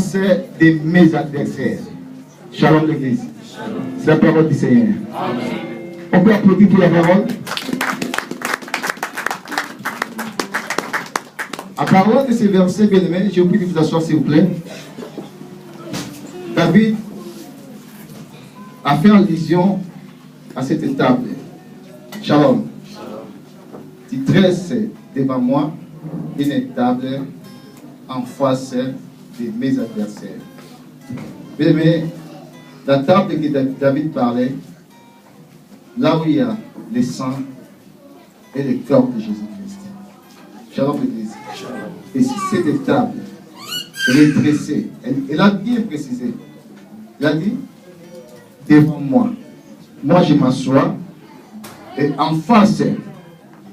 adversaire de mes adversaires. Shalom l'église. C'est la parole du Seigneur. Amen. On peut applaudir pour la parole. À parole de ces versets bien-aimés, j'ai oublié de vous asseoir s'il vous plaît. David a fait allusion à cette table. Shalom. Tu dresses devant moi une table en face de mes adversaires. Bien-aimés, la table que David parlait, là où il y a le sang et le corps de Jésus-Christ. Shalom l'église. Et si cette table, elle est dressée, elle a bien précisé. Il a dit, devant moi. Moi je m'assois. Et en face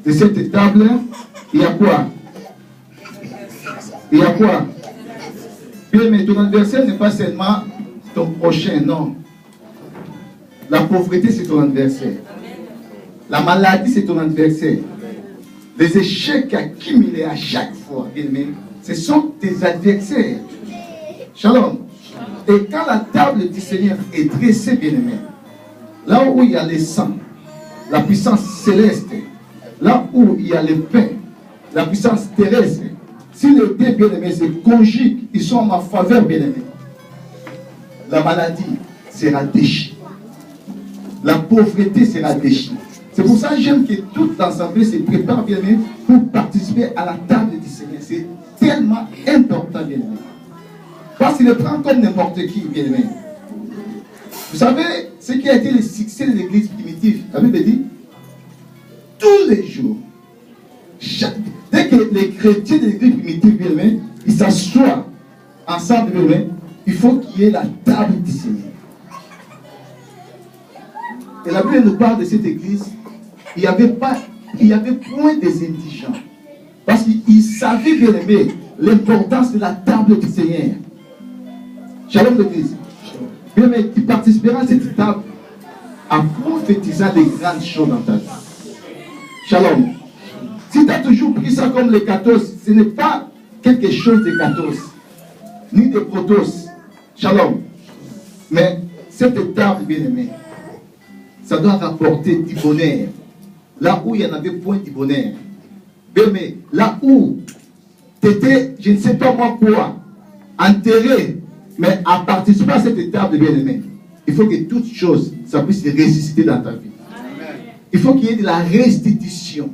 de cette table, il y a quoi? Il y a quoi? Bien, mais ton adversaire n'est pas seulement ton prochain, non. La pauvreté, c'est ton adversaire. La maladie, c'est ton adversaire. Les échecs accumulés à chaque fois, bien aimé, ce sont tes adversaires. Shalom. Et quand la table du Seigneur est dressée, bien aimé, là où il y a le sang, la puissance céleste, là où il y a le pain, la puissance terrestre, si les deux bien-aimés se conjuguent, ils sont en ma faveur, bien-aimés, la maladie sera déchirée. La pauvreté sera déchirée. C'est pour ça que j'aime que toute l'assemblée se prépare, bien-aimés, pour participer à la table du Seigneur. C'est tellement important, bien-aimés. Parce qu'il le prend comme n'importe qui, bien-aimés. Vous savez, ce qui a été le succès de l'église primitive, la Bible dit, tous les jours, dès que les chrétiens de l'église primitive, bien-aimés, ils s'assoient ensemble, bien-aimés, il faut qu'il y ait la table du Seigneur. Et la Bible nous parle de cette église, il n'y avait point des indigents. Parce qu'ils savaient, bien-aimés, l'importance de la table du Seigneur. Shalom l'église. Bien, mais tu participeras à cette table en prophétisant des grandes choses dans ta vie. Shalom. Si tu as toujours pris ça comme les 14, ce n'est pas quelque chose de 14, ni de protos. Shalom. Mais cette table, bien aimée, ça doit rapporter du bonheur. Là où il n'y en avait point du bonheur. Bien, mais là où tu étais, je ne sais pas moi quoi, enterré, mais à participer à cette table, bien aimé, il faut que toute chose, ça puisse se ressusciter dans ta vie. Amen. Il faut qu'il y ait de la restitution.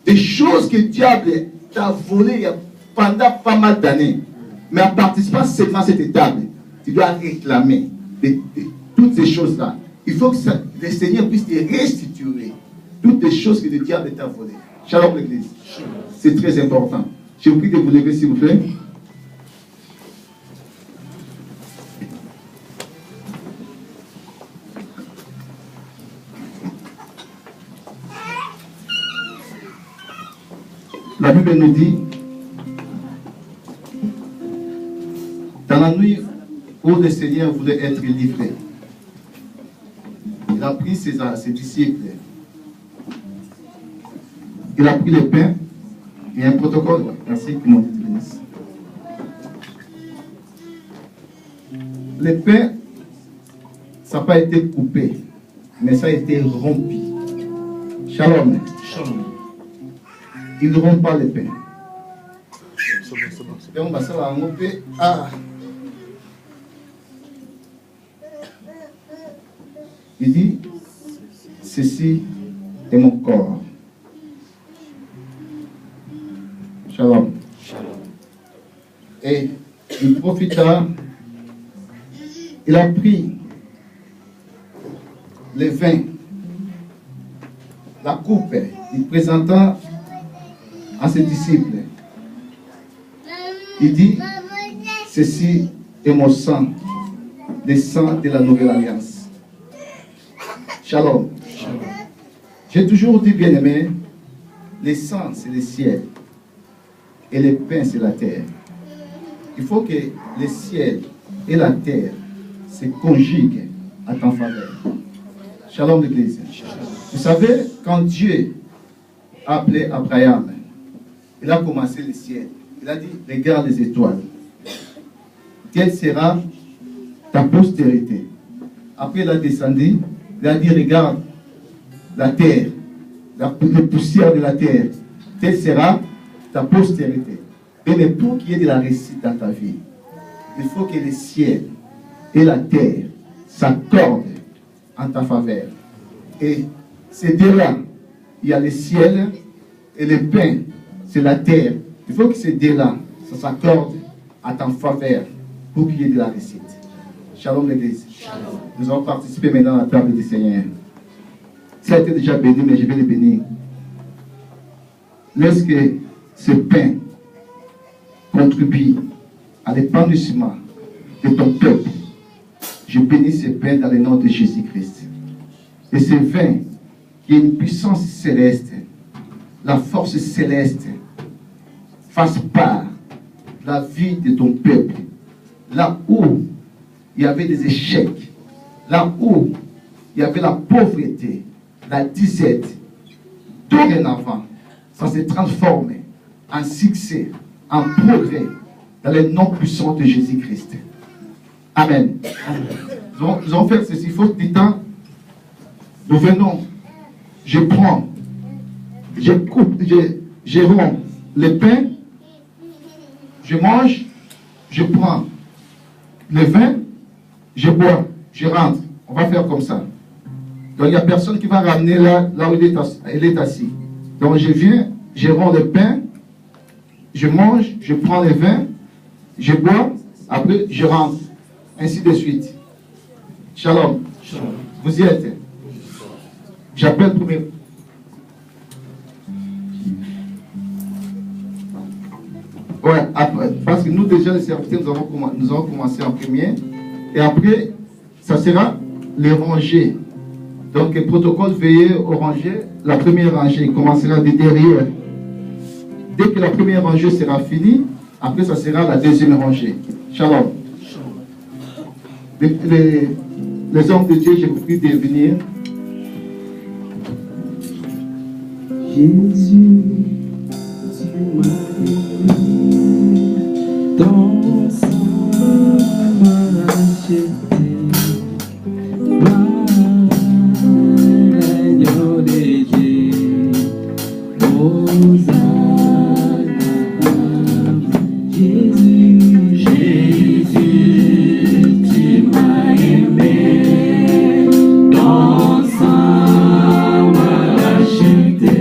Des choses que le diable t'a volées pendant pas mal d'années. Mais en participant seulement à cette table, tu dois réclamer toutes ces choses-là. Il faut que le Seigneur puisse te restituer toutes les choses que le diable t'a volées. Shalom l'église. C'est très important. Je vous prie de vous lever s'il vous plaît. La Bible nous dit, dans la nuit où le Seigneur voulait être livré, il a pris ses disciples, il a pris le pain, il y a un protocole, merci que mon Dieu bénisse. Le pain, ça n'a pas été coupé, mais ça a été rompu. Shalom. Shalom. Ils ne rompent pas le pain. Il dit, ceci est mon corps. Shalom. Et il profita, il a pris le vin, la coupe, il présenta à ses disciples. Il dit, ceci est mon sang, le sang de la nouvelle alliance. Shalom. Shalom. J'ai toujours dit, bien aimé, le sang c'est le ciel et le pain c'est la terre. Il faut que le ciel et la terre se conjuguent à ton faveur. Shalom l'église. Vous savez, quand Dieu a appelé Abraham, il a commencé le ciel. Il a dit, regarde les étoiles. quelle sera ta postérité. Après, il a descendu, il a dit, regarde, la terre, la poussière de la terre, quelle sera ta postérité. Mais pour qu'il y ait de la réussite dans ta vie, il faut que le ciel et la terre s'accordent en ta faveur. Et ces deux-là, il y a le ciel et le pain, c'est la terre. Il faut que ces deux-là, ça s'accorde à ta faveur pour qu'il y ait de la réussite. Shalom l'église. Nous allons participer maintenant à la table du Seigneur. Ça a été déjà béni, mais je vais le bénir. Lorsque ce pain contribue à l'épanouissement de ton peuple, je bénis ce pain dans le nom de Jésus-Christ. Et ce vin qui est une puissance céleste, la force céleste, fasse part de la vie de ton peuple. Là où il y avait des échecs, là où il y avait la pauvreté, la disette, dorénavant, ça se transforme en succès, en progrès, dans le nom puissant de Jésus-Christ. Amen. Amen. Nous allons faire ceci. Il faut du temps. Nous venons, je prends, je coupe, je romps le pain, je mange, je prends le vin, je bois, je rentre. On va faire comme ça. Donc il n'y a personne qui va ramener là où il est assis. Donc je viens, je romps le pain, je mange, je prends le vin, je bois, après je rentre. Ainsi de suite. Shalom. Shalom. Vous y êtes. J'appelle premier. Ouais, après, parce que nous déjà les serviteurs, nous avons commencé en premier. Et après, ça sera les rangées. Donc le protocole veillez au rangées. La première rangée commencera de derrière. Dès que la première rangée sera finie, après ça sera la deuxième rangée. Shalom. Les hommes de Dieu, je vous prie de venir. Jésus, tu m'as aimé, ton sang m'a racheté, l'agneau de Dieu, Hosanna. Jésus, Jésus, tu m'as aimé, ton sang m'a racheté.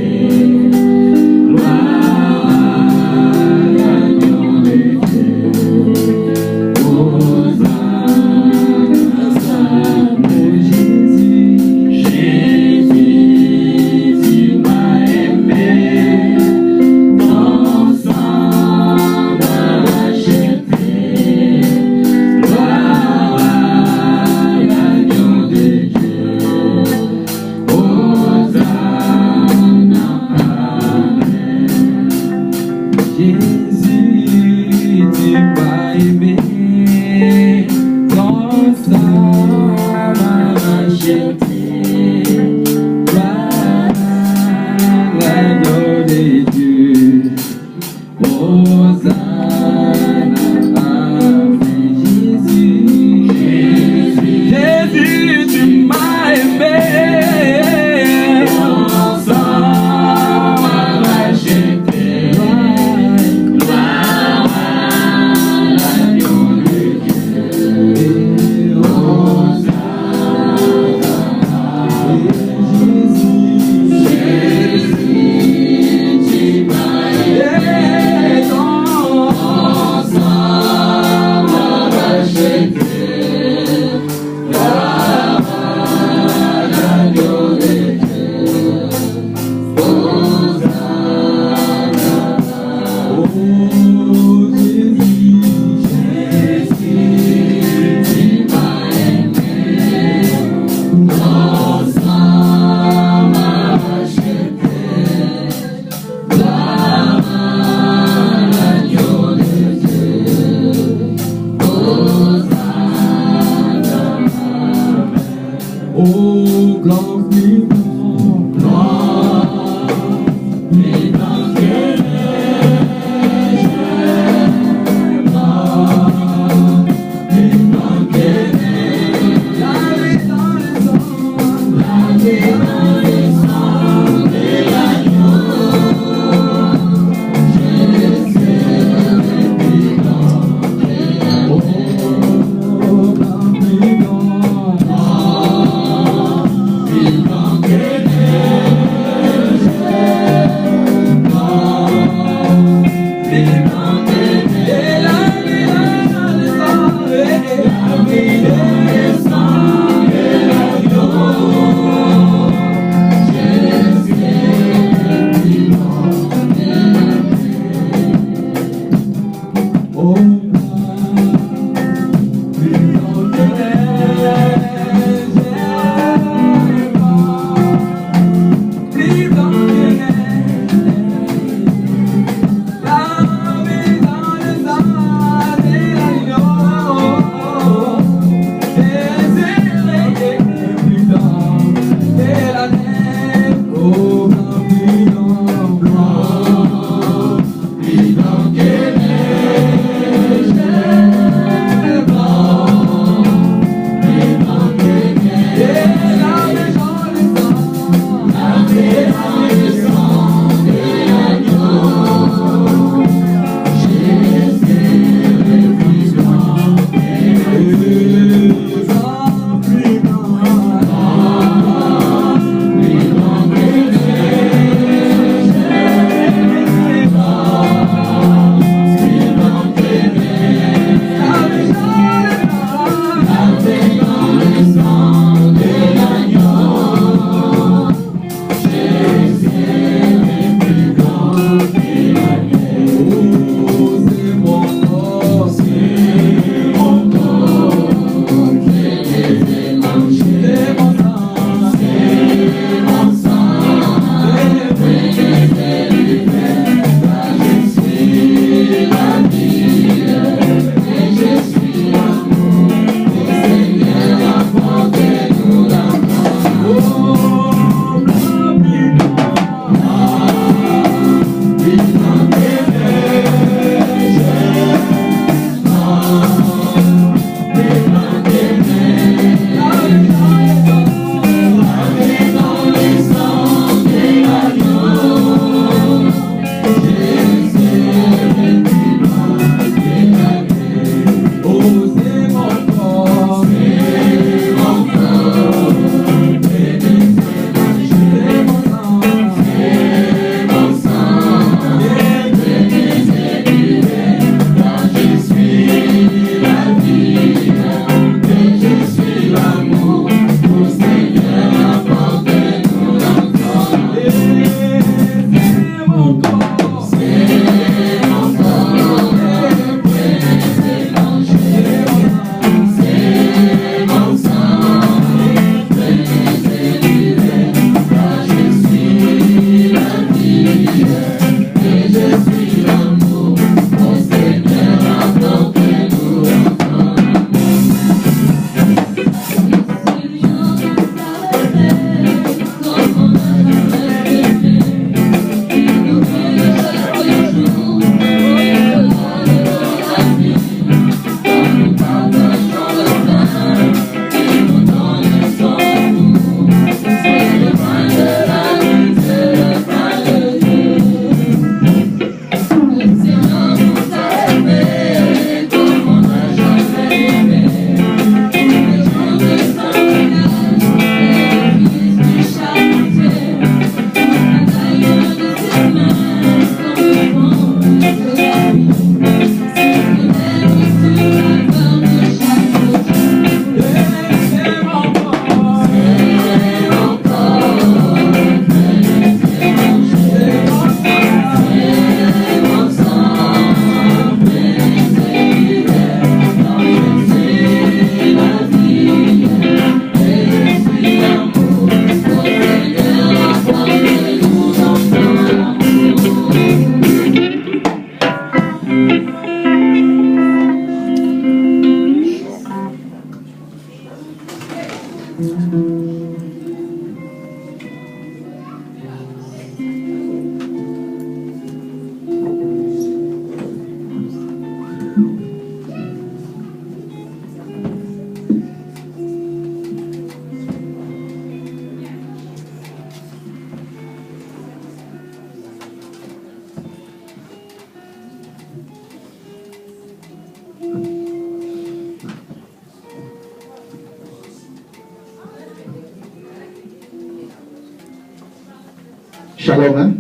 Shalom, hein?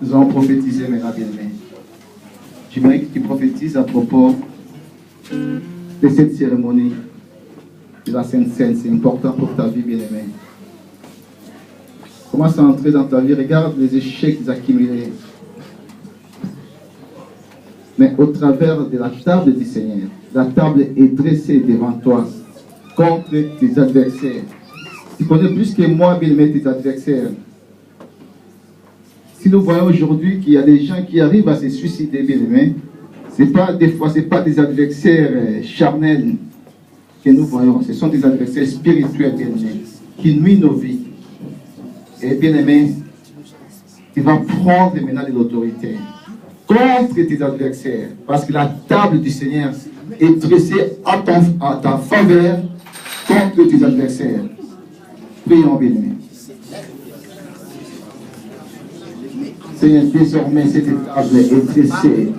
Nous allons prophétiser maintenant, bien-aimé. J'aimerais que tu prophétises à propos de cette cérémonie de la Sainte Seine. C'est important pour ta vie, bien-aimé. Commence à entrer dans ta vie. Regarde les échecs accumulés. Mais au travers de la table du Seigneur, la table est dressée devant toi contre tes adversaires. Tu connais plus que moi, bien-aimé, tes adversaires. Si nous voyons aujourd'hui qu'il y a des gens qui arrivent à se suicider, bien-aimé, des fois, ce n'est pas des adversaires charnels que nous voyons. Ce sont des adversaires spirituels, bien-aimés, qui nuisent nos vies. Et bien-aimé, tu vas prendre maintenant de l'autorité contre tes adversaires, parce que la table du Seigneur est dressée à ta faveur contre tes adversaires. Prions, bien-aimé. Seigneur, désormais cette table est dressée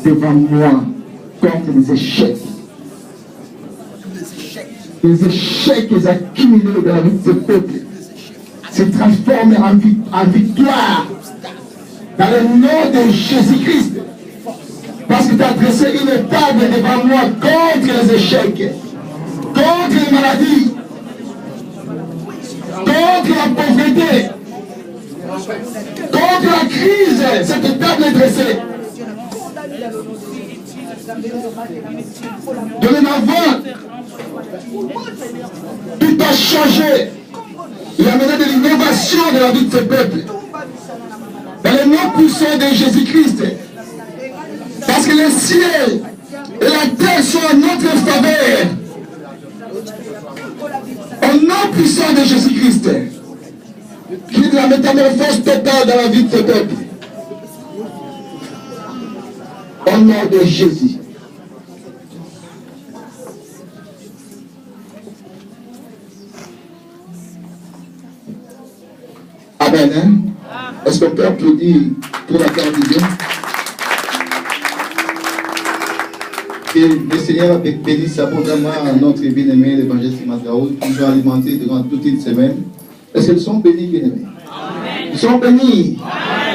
devant moi contre les échecs. Les échecs accumulés dans la vie de ce peuple se transforment en victoire dans le nom de Jésus-Christ. Parce que tu as dressé une table devant moi contre les échecs, contre les maladies, contre la pauvreté, contre la crise. Cette table est dressée. Dorénavant, tout a changé. Il y a maintenant de l'innovation dans la vie de ce peuple. Dans le nom puissant de Jésus-Christ. Parce que le ciel et la terre sont à notre faveur. Au nom puissant de Jésus-Christ. Qu'il y ait de la métamorphose totale dans la vie de ce peuple. Au nom de Jésus. Amen. Hein? Est-ce qu'on peut applaudir pour la gloire de Dieu? Que le Seigneur bénisse abondamment à notre bien-aimé, l'évangéliste Mazraoul, qui nous a alimenté durant toute une semaine. Est-ce qu'ils sont bénis, bien-aimés? Ils sont bénis.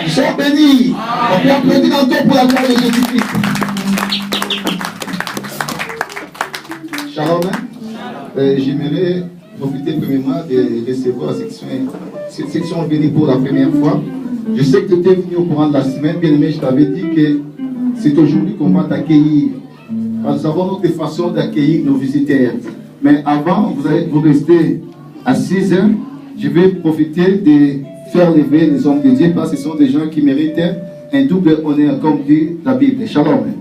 Ils sont bénis. On peut applaudir encore pour la gloire de Jésus-Christ. Shalom. J'aimerais profiter premièrement de recevoir ceux qui sont venus pour la première fois. Je sais que tu étais venu au courant de la semaine, bien-aimé, je t'avais dit que c'est aujourd'hui qu'on va t'accueillir. Nous avons notre façon d'accueillir nos visiteurs. Mais avant, vous restez assises. Je vais profiter de faire lever les hommes de Dieu parce que ce sont des gens qui méritent un double honneur, comme dit la Bible. Shalom.